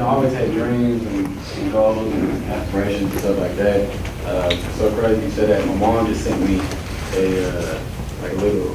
I always had dreams and goals and aspirations and stuff like that. So crazy you said that. My mom just sent me like a little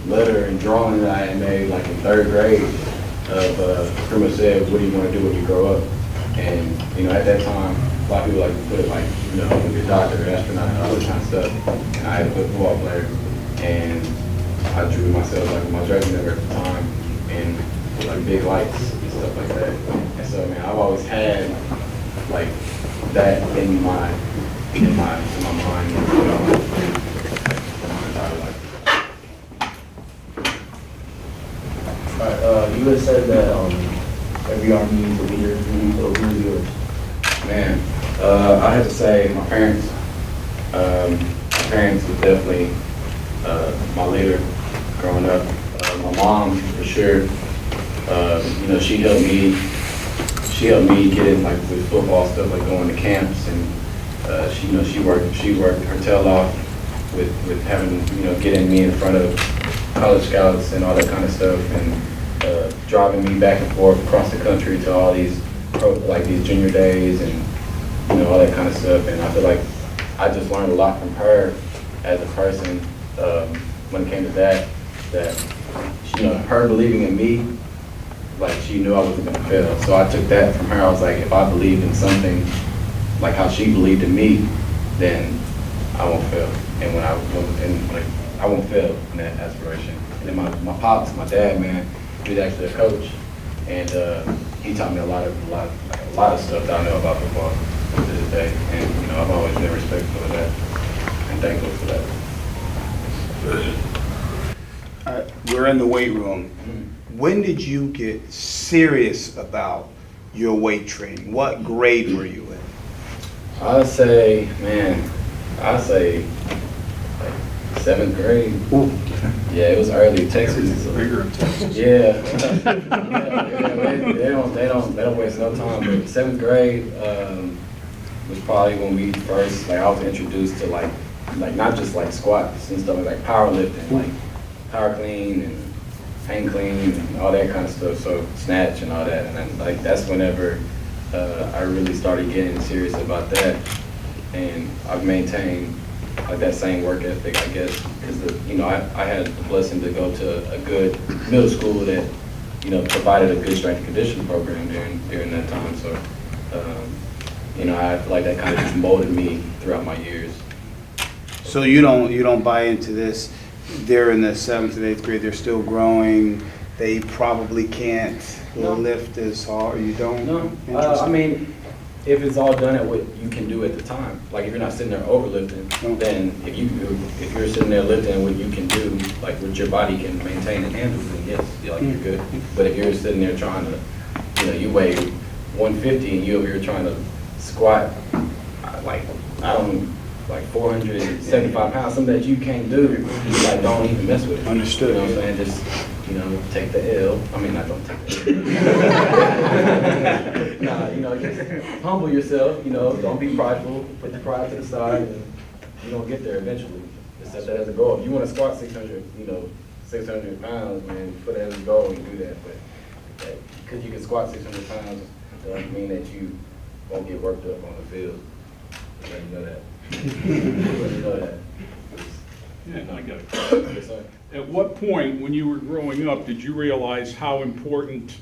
letter and drawing that I had made like in 3rd grade of pretty much said, what do you want to do when you grow up? And at that time, a lot of people like to put like be a doctor, astronaut, and all this kind of stuff. And I had to put football player, and I drew myself like with my jersey number at the time, and like big lights and stuff like that. And so, man, I've always had like that in my mind, my entire life. All right, you had said that every army needs a leader. So who's yours? Man, I have to say my parents. My parents was definitely my leader growing up. My mom, for sure. She helped me. She helped me get in like with football stuff, like going to camps, and she worked her tail off with having getting me in front of college scouts and all that kind of stuff, and driving me back and forth across the country to all these these junior days and all that kind of stuff. And I feel like I just learned a lot from her as a person when it came to that her believing in me, like she knew I wasn't gonna fail. So I took that from her. I was like, if I believed in something like how she believed in me, then I won't fail. And I won't fail in that aspiration. And then my pops, my dad, man, he was actually a coach, and he taught me a lot of stuff that I know about football to this day. And I've always been respectful of that and thankful for that. We're in the weight room. When did you get serious about your weight training? What grade were you in? I'd say like 7th grade. Ooh. Yeah, it was early Texas. Bigger in Texas. Yeah. They don't waste no time. But 7th grade was probably when we first I was introduced to like not just like squats and stuff like powerlifting, like power clean and hang clean and all that kind of stuff. So snatch and all that, and then that's whenever I really started getting serious about that, and I've maintained like that same work ethic, I guess, because I had the blessing to go to a good middle school that provided a good strength and conditioning program during that time. So I feel like that kind of just molded me throughout my years. So you don't buy into this. They're in the 7th and 8th grade. They're still growing. They probably can't lift as hard. You don't. No, I mean, if it's all done at what you can do at the time, like if you're not sitting there overlifting, then if you're sitting there lifting what you can do, like what your body can maintain and handle, then yes, you're good. But if you're sitting there trying to, you weigh 150 and you over here trying to squat, like 475 pounds, something that you can't do, don't even mess with it. Understood. You know what I'm saying? Just, take the L. I mean, not don't take the L. Nah, just humble yourself, don't be prideful, put the pride to the side, and you're going to get there eventually. Just set that as a goal. If you want to squat 600 pounds, man, put that as a goal and do that. But because you can squat 600 pounds, doesn't mean that you won't get worked up on the field. Just let you know that. Yeah, I got it. Yes, sir. At what point, when you were growing up, did you realize how important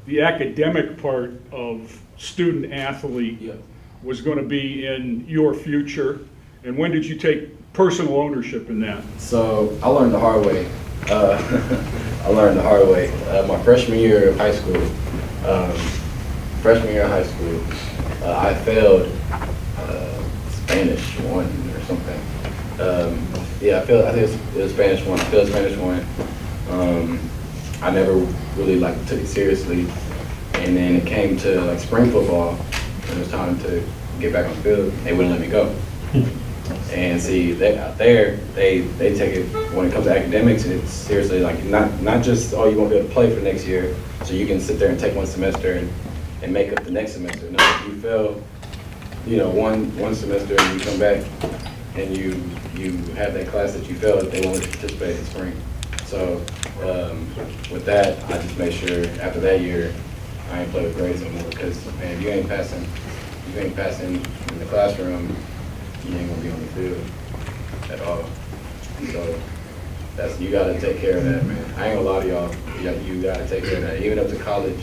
the academic part of student athlete was going to be in your future? And when did you take personal ownership in that? So I learned the hard way. My freshman year of high school, I failed Spanish 1 or something. I think it was Spanish 1. I failed Spanish 1. I never really took it seriously, and then it came to spring football, and it was time to get back on the field. They wouldn't let me go. And see, out there, they take it when it comes to academics, and it's seriously not just you won't be able to play for next year, so you can sit there and take one semester and make up the next semester. No, if you fail, one semester and you come back and you have that class that you failed, they won't let you participate in spring. So with that, I just made sure after that year I ain't play with grades anymore because, man, you ain't passing in the classroom, you ain't gonna be on the field at all. So you gotta take care of that, man. I ain't gonna lie to y'all, you gotta take care of that. Even up to college,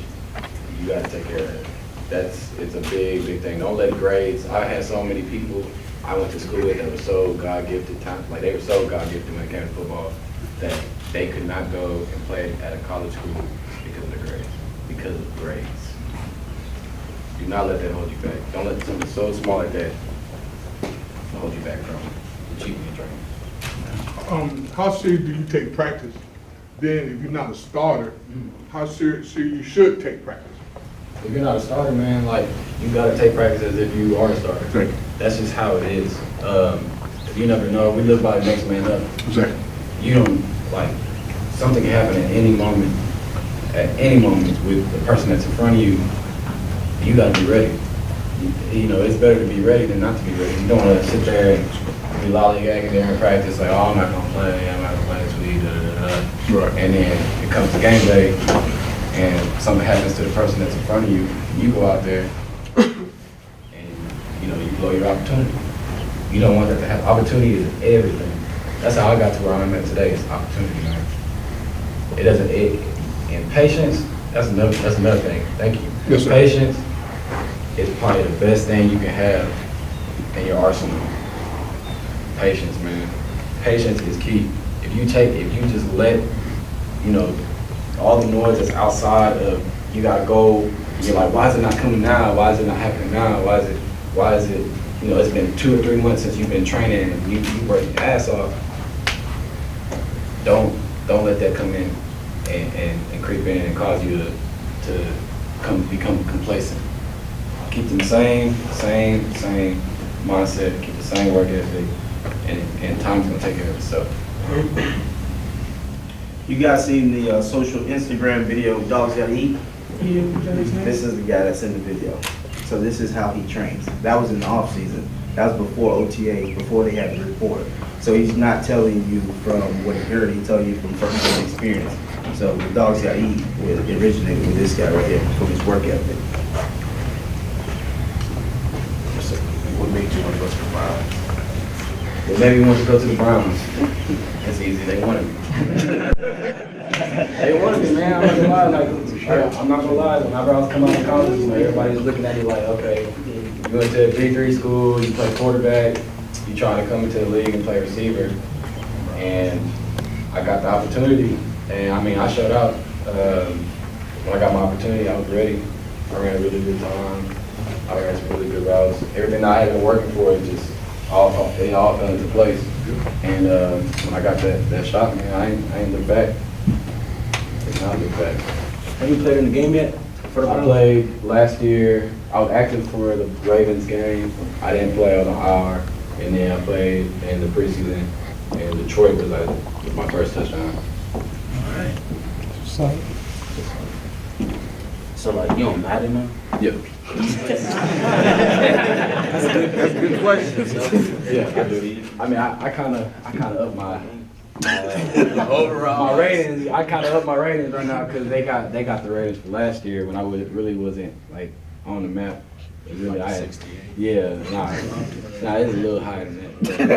you gotta take care of that. It's a big, big thing. Don't let grades, I had so many people I went to school with that were so God-gifted, like they were so God-gifted when it came to football that they could not go and play at a college school because of the grades, because of grades. Do not let that hold you back. Don't let something so small like that hold you back from achieving your dreams. How serious do you take practice? Then, if you're not a starter, how serious you should take practice? If you're not a starter, man, like, you gotta take practice as if you are a starter. Exactly. That's just how it is. You never know. We live by the next man up. Exactly. You don't, like, something can happen at any moment with the person that's in front of you. You gotta be ready. You know, it's better to be ready than not to be ready. You don't wanna sit there and be lollygagging there in practice, like, oh, I'm not gonna play, I'm not gonna play this week, da, da, da, da. Right. And then it comes to game day, and something happens to the person that's in front of you, you go out there, and, you know, you blow your opportunity. You don't want that to happen. Opportunity is everything. That's how I got to where I'm at today, is opportunity, man. And patience, that's another thing. Thank you. Yes, sir. Patience is probably the best thing you can have in your arsenal. Patience, man. Patience is key. If you just let, you know, all the noise that's outside of, you gotta go, and you're like, why is it not coming now? Why is it not happening now? Why is it, you know, it's been 2 or 3 months since you've been training and you work your ass off. Don't let that come in and creep in and cause you to become complacent. Keep the same mindset, keep the same work ethic, and time's gonna take care of itself. You guys seen the social Instagram video, Dogs Gotta Eat? This is the guy that's in the video. So this is how he trains. That was in the off season. That was before OTA, before they had the report. So he's not telling you from what he heard, he's telling you from first-hand experience. So the Dogs Gotta Eat originated with this guy right here, from his work ethic. What made you want to go to the Browns? What made me want to go to the Browns? It's easy, they wanted me. They wanted me, man. I'm not gonna lie. Whenever I was coming out of college, you know, everybody was looking at me like, okay, you went to a Big 3 school, you play quarterback, you trying to come into the league and play receiver. And I got the opportunity, and I mean, I showed out. When I got my opportunity, I was ready. I ran a really good time. I ran some really good routes. Everything that I had been working for, it all fell into place. And when I got that shot, man, I ain't look back. I did not look back. Have you played in the game yet? I played last year. I was active for the Ravens game. I didn't play, I was on IR. And then I played in the preseason. And Detroit was my first touchdown. Alright. So like, you don't Madden now? Yep. That's a good question. Yeah, I do. I mean, I kind of up my overall my ratings. I kind of up my ratings right now because they got the ratings for last year when I really wasn't like on the map. It really, I had, yeah, nah, it's a little higher than that.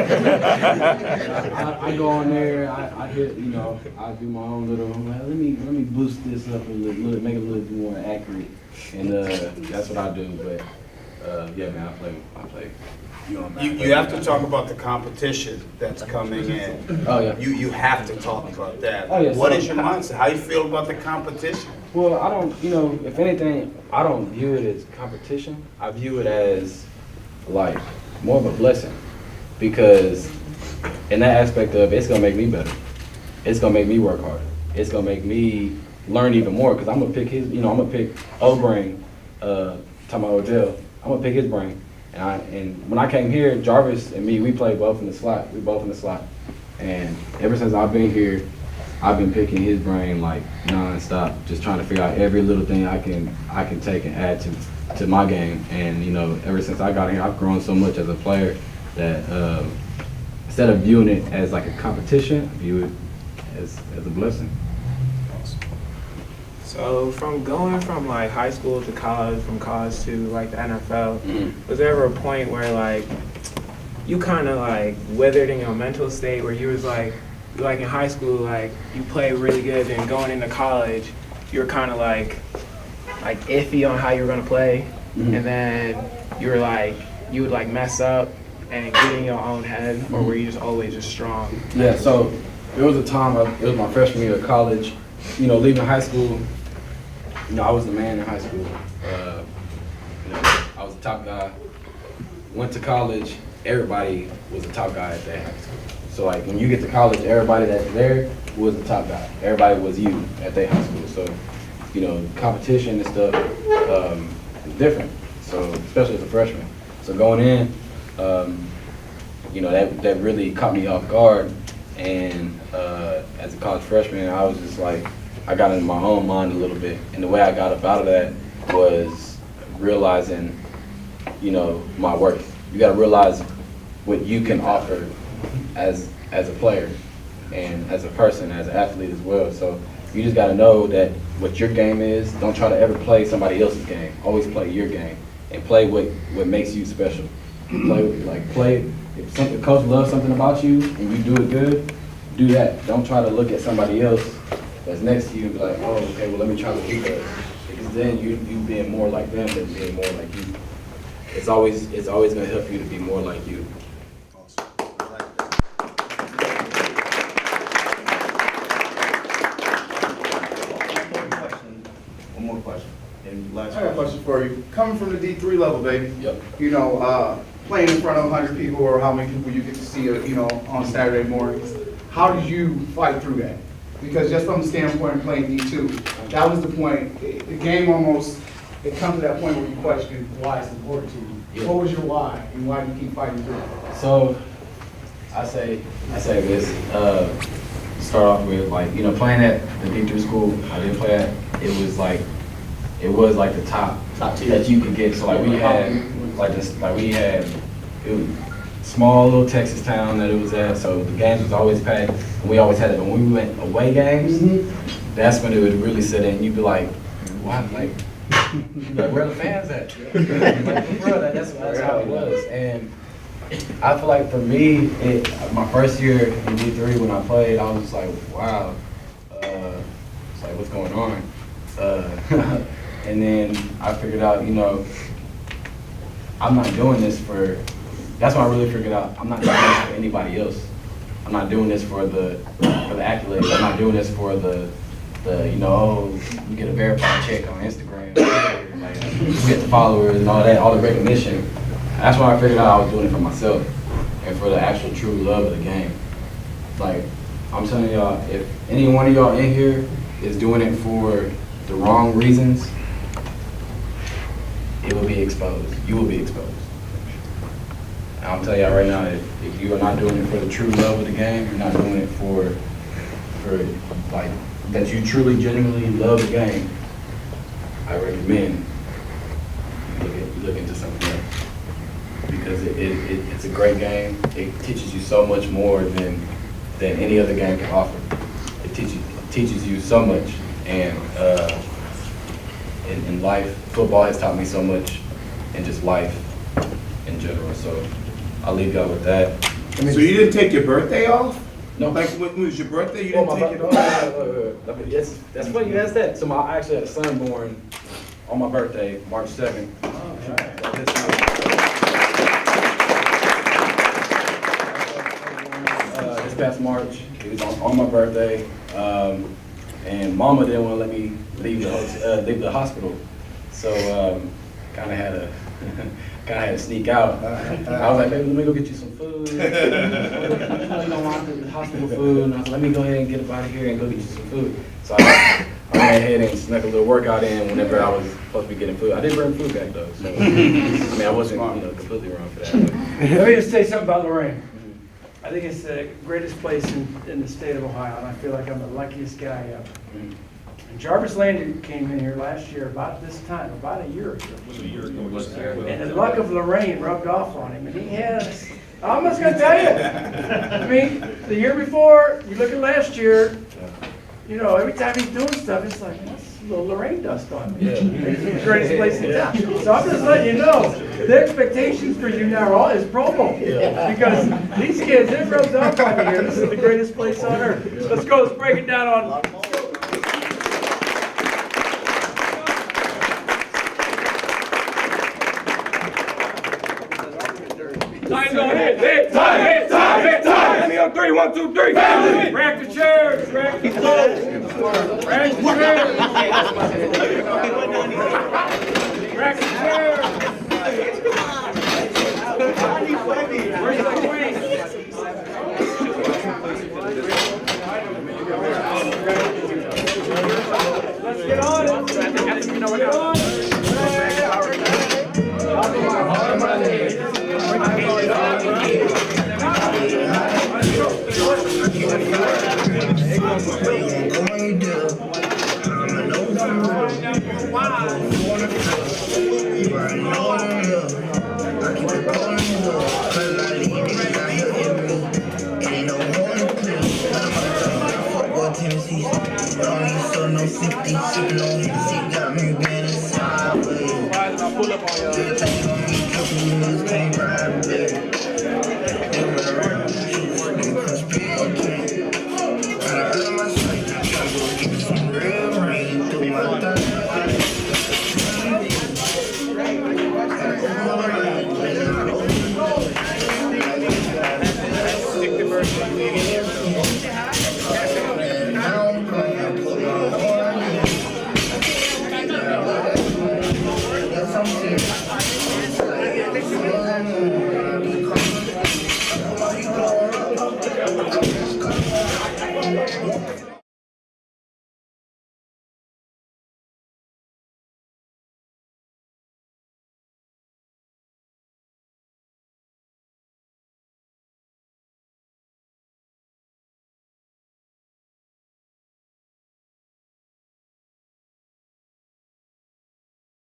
I go on there, I hit, you know, I do my own little. I'm like, let me boost this up a little, make it a little bit more accurate, and that's what I do. But yeah, man, I play. You have to talk about the competition that's coming in. Oh yeah. You have to talk about that. Oh, yeah, What so- is your mindset? How you feel about the competition? Well, I don't, you know, if anything, I don't view it as competition. I view it as like more of a blessing because in that aspect of it's gonna make me better. It's gonna make me work harder. It's gonna make me learn even more because I'm gonna pick his, you know, I'm gonna pick O-Brain, talking about Odell. I'm gonna pick his brain. And when I came here, Jarvis and me, we played both in the slot. We both in the slot. And ever since I've been here, I've been picking his brain like non-stop, just trying to figure out every little thing I can take and add to my game. And you know, ever since I got here, I've grown so much as a player that instead of viewing it as like a competition, I view it as a blessing. So from going from like high school to college, from college to like the NFL, Mhm. was there ever a point where like you kind of like withered in your mental state where you was like in high school, like you played really good, and going into college, you were kind of like iffy on how you were gonna play, Mhm. and then you would like mess up and get in your own head, or were you just always just strong? Yeah, so there was a time, it was my freshman year of college, you know, leaving high school, you know, I was the man in high school. You know, I was the top guy. Went to college, everybody was the top guy at their high school. So like when you get to college, everybody that's there was the top guy. Everybody was you at their high school. So, you know, competition and stuff is different. So especially as a freshman. So going in, you know, that really caught me off guard. And as a college freshman, I was just like, I got into my own mind a little bit. And the way I got up out of that was realizing, you know, my worth. You got to realize what you can offer as a player and as a person, as an athlete as well. So you just got to know that what your game is. Don't try to ever play somebody else's game. Always play your game and play what makes you special. Play. If the coach loves something about you and you do it good, do that. Don't try to look at somebody else that's next to you and be like, oh, okay, well, let me try to do that. Because then you being more like them than being more like you. It's always going to help you to be more like you. One more question. And last I got a question for you. Coming from the D3 level, baby, Yep. you know, playing in front of 100 people or how many people you get to see, you know, on Saturday mornings, how did you fight through that? Because just from the standpoint of playing D2, that was the point. The game almost, it comes to that point where you question why it's important to you. Yeah. What was your why, and why do you keep fighting through it? So I say this. Start off with like, you know, playing at the D3 school I didn't play at. It was like the top tier that you could get. So like we had it was small little Texas town that it was at. So the games was always packed. And we always had it. When we went away games, that's when it would really set in. You'd be like, why? Like where are the fans at? Like, for real, that's how it was. And I feel like for me, my first year in D3 when I played, I was like, wow, it's like, what's going on? And then I figured out, you know, I'm not doing this that's when I really figured out, I'm not doing this for anybody else. I'm not doing this for the accolades. I'm not doing this for the you know, oh, you get a verified check on Instagram, like, you get the followers and all that, all the recognition. That's when I figured out I was doing it for myself and for the actual true love of the game. Like, I'm telling y'all, if any one of y'all in here is doing it for the wrong reasons, it will be exposed. You will be exposed. And I'm telling y'all right now, if you are not doing it for the true love of the game, you're not doing it for like, that you truly, genuinely love the game, I recommend you look into something else. Because it's a great game. It teaches you so much more than any other game can offer. It teaches you so much. And in life, football has taught me so much, and just life in general. So I'll leave y'all with that. So you didn't take your birthday off? No. Like when was your birthday? You Oh, didn't my take it birthday. off? That's funny you asked that. So I actually had a son born on my birthday, March 2nd. This past March, it was on my birthday, and Mama didn't want to let me leave the hospital, so kind of had to sneak out. I was like, baby, let me go get you some food. You don't want the hospital food, and I was like, let me go ahead and get up out of here and go get you some food. So I went ahead and snuck a little workout in whenever I was supposed to be getting food. I did bring food back though, so I mean I wasn't completely wrong for that. Let me just say something about Lorain. I think it's the greatest place in the state of Ohio, and I feel like I'm the luckiest guy ever. And Jarvis Landry came in here last year about this time, about a year ago. And the luck of Lorain rubbed off on him, and he has, I'm just gonna tell you. I mean, the year before, you look at last year, you know, every time he's doing stuff, it's like, little Lorain dust on me. It's the greatest place in town. So I'm just letting you know, the expectations for you now are is promo. Because these kids, it rubs off on me here. This is the greatest place on earth. Let's go, let's break it down on. Time's on it. Time. Let me on 3, 1, 2, 3. Rack the chairs. Rack the clothes. Rack the chairs. Rack the chairs. Where's the queen? Let's get on it. Let's get on it.